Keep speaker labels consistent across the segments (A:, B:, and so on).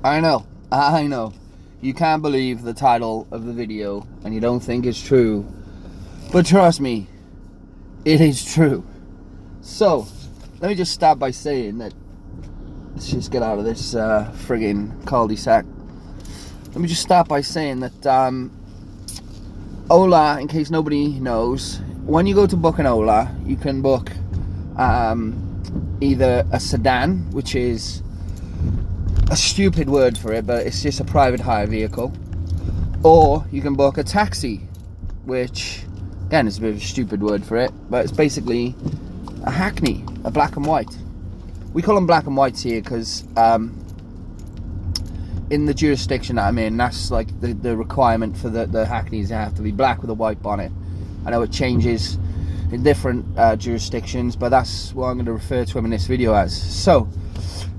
A: I know. You can't believe the title of the video and you don't think it's true. But trust me, it is true. So, let me just start by saying that, let's just get out of this friggin' cul-de-sac. Let me just start by saying that OLA, in case nobody knows, when you go to book an OLA, you can book either a sedan, which is a stupid word for it, but it's just a private hire vehicle, or you can book a taxi, which again is a bit of a stupid word for it, but it's basically a hackney, a black and white. We call them black and whites here because in the jurisdiction that I'm in, that's like the requirement for the hackneys. They have to be black with a white bonnet. I know it changes in different jurisdictions, but that's what I'm going to refer to them in this video as. So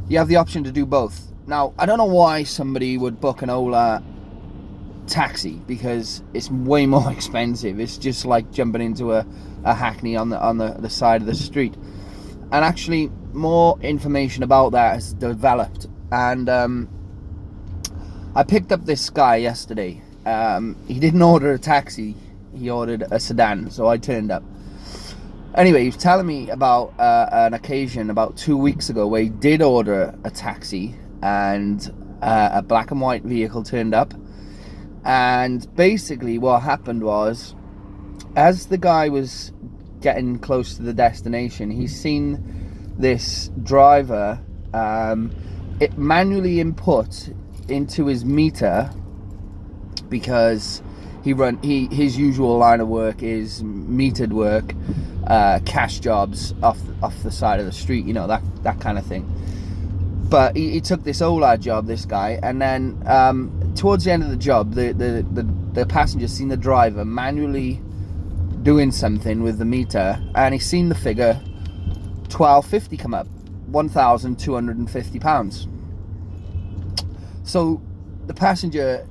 A: you have the option to do both. Now, I don't know why somebody would book an OLA taxi, because it's way more expensive. It's just like jumping into a hackney on the side of the street. And actually, more information about that has developed. And I picked up this guy yesterday. He didn't order a taxi, he ordered a sedan, so I turned up. Anyway, he was telling me about an occasion about 2 weeks ago where he did order a taxi, and a black and white vehicle turned up. And basically what happened was, as the guy was getting close to the destination, he's seen this driver it manually input into his meter, because his usual line of work is metered work, cash jobs off the side of the street, you know, that kind of thing. But he took this OLA job, this guy, and then towards the end of the job, the passenger seen the driver manually doing something with the meter, and he seen the figure £12.50 come up, £1,250. So the passenger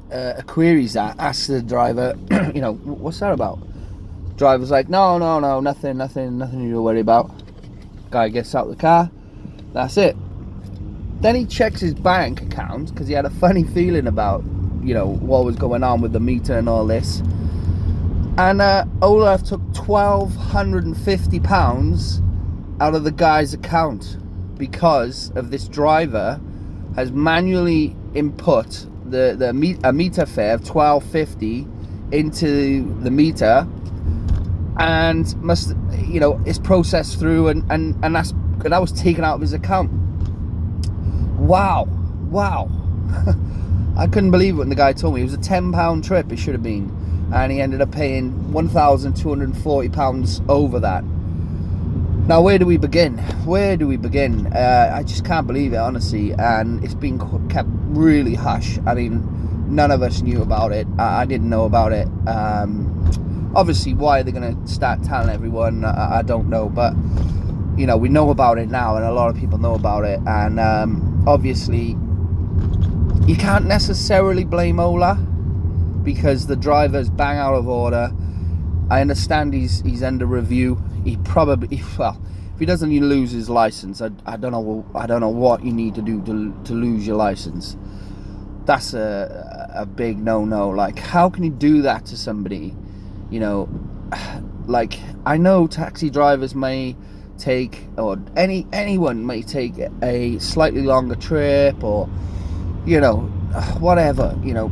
A: queries that, asks the driver, you know, what's that about? Driver's like, no, nothing you to worry about. Guy gets out of the car, that's it. Then he checks his bank account, because he had a funny feeling about, you know, what was going on with the meter and all this. And Olaf took £1,250 out of the guy's account, because of this driver has manually input a meter fare of £12.50 into the meter, and must, you know, it's processed through, and that was taken out of his account. Wow. I couldn't believe it when the guy told me. It was a £10 trip, it should have been, and he ended up paying £1,240 over that. Now, where do we begin? I just can't believe it, honestly, and it's been kept really hush. I mean, none of us knew about it. I didn't know about it. Obviously, why are they going to start telling everyone? I don't know, but you know, we know about it now, and a lot of people know about it, and obviously you can't necessarily blame Ola, because the driver's bang out of order. I understand he's under review. He probably, well, if he doesn't lose his license, I don't know what you need to do to lose your license. That's a big no-no. Like, how can you do that to somebody? You know, like, I know taxi drivers may take, or anyone may take a slightly longer trip, or, you know, whatever, you know,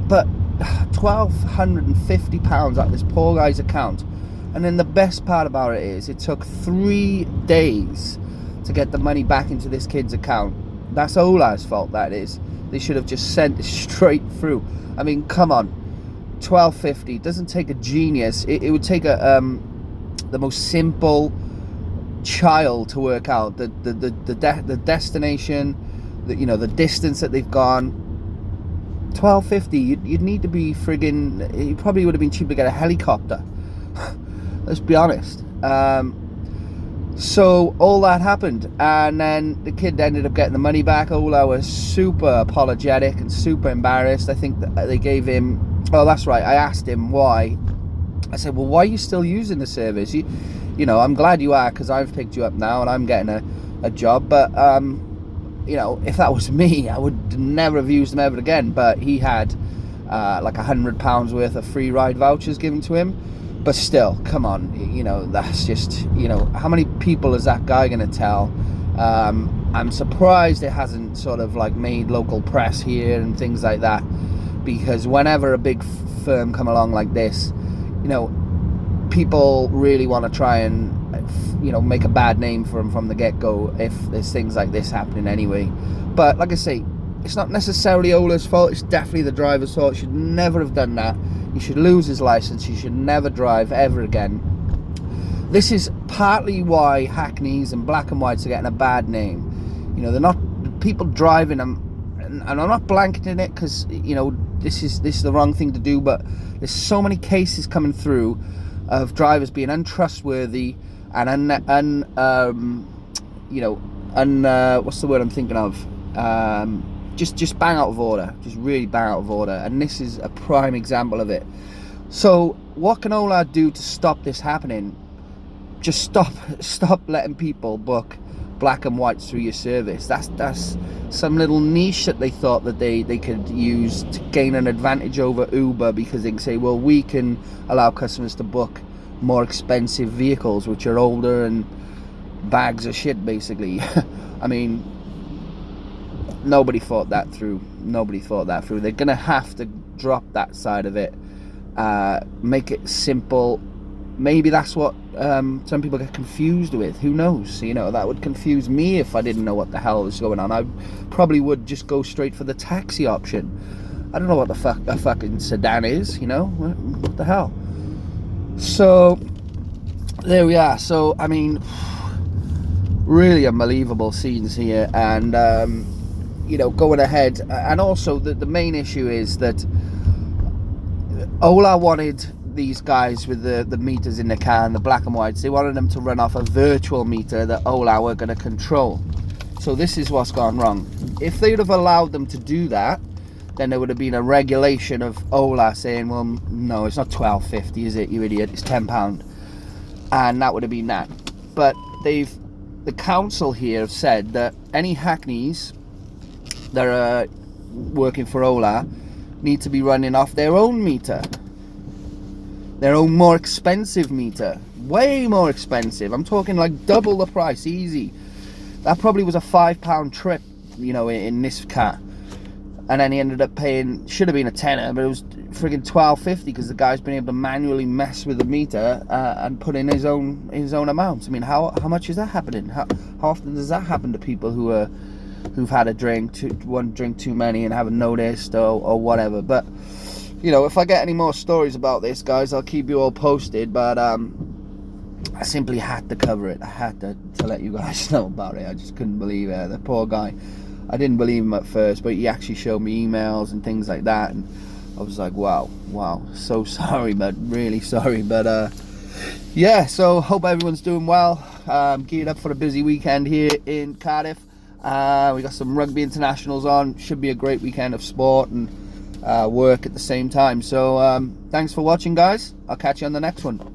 A: but £1,250 out of this poor guy's account. And then the best part about it is, it took 3 days to get the money back into this kid's account. That's Ola's fault, that is. They should have just sent it straight through. I mean, come on, £12.50 doesn't take a genius. It would take the most simple child to work out the destination, you know, the distance that they've gone. £12.50, you'd need to be friggin', it probably would have been cheaper to get a helicopter. Let's be honest. So all that happened, and then the kid ended up getting the money back. Ola was super apologetic and super embarrassed. I think that they gave him, oh, that's right, I asked him why. I said, well, why are you still using the service? You know, I'm glad you are, because I've picked you up now and I'm getting a job, but you know, if that was me, I would never have used them ever again. But he had like £100 worth of free ride vouchers given to him. But still, come on, you know, that's just, you know, how many people is that guy going to tell? I'm surprised it hasn't sort of like made local press here and things like that, because whenever a big firm come along like this, you know, people really want to try and, you know, make a bad name for them from the get-go if there's things like this happening anyway. But like I say, it's not necessarily OLA's fault, it's definitely the driver's fault. He should never have done that. He should lose his license. He should never drive ever again. This is partly why Hackneys and black and whites are getting a bad name. You know, they're not people driving them, and I'm not blanketing it because, you know, this is the wrong thing to do, but there's so many cases coming through of drivers being untrustworthy and what's the word I'm thinking of? Just bang out of order, just really bang out of order, and this is a prime example of it. So what can OLA do to stop this happening? Just stop letting people book black and whites through your service. That's some little niche that they thought that they could use to gain an advantage over Uber, because they can say, well, we can allow customers to book more expensive vehicles which are older and bags of shit, basically. I mean, nobody thought that through. They're gonna have to drop that side of it, make it simple. Maybe that's what some people get confused with. Who knows? You know, that would confuse me if I didn't know what the hell was going on. I probably would just go straight for the taxi option. I don't know what the fuck a fucking sedan is, you know? What the hell? So there we are. So I mean, really unbelievable scenes here, and you know, going ahead. And also the main issue is that OLA wanted these guys with the meters in the car and the black and whites, they wanted them to run off a virtual meter that OLA were going to control. So this is what's gone wrong. If they'd have allowed them to do that, then there would have been a regulation of OLA saying, well, no, it's not £12.50, is it, you idiot, it's £10. And that would have been that. But the council here have said that any Hackneys that are working for OLA need to be running off their own meter. Their own more expensive meter. Way more expensive. I'm talking like double the price, easy. That probably was a £5 trip, you know, in this car. And then he ended up paying, should have been a tenner, but it was friggin' £12.50 because the guy's been able to manually mess with the meter and put in his own amounts. I mean, how much is that happening? How often does that happen to people who've had a drink, one drink too many and haven't noticed or whatever? But you know, if I get any more stories about this, guys, I'll keep you all posted. But I simply had to cover it. I had to let you guys know about it. I just couldn't believe it. The poor guy. I didn't believe him at first, but he actually showed me emails and things like that, and I was like, wow, so sorry, but really sorry. But yeah, so hope everyone's doing well. Geared up for a busy weekend here in Cardiff. We got some rugby internationals on. Should be a great weekend of sport and work at the same time. So thanks for watching, guys. I'll catch you on the next one.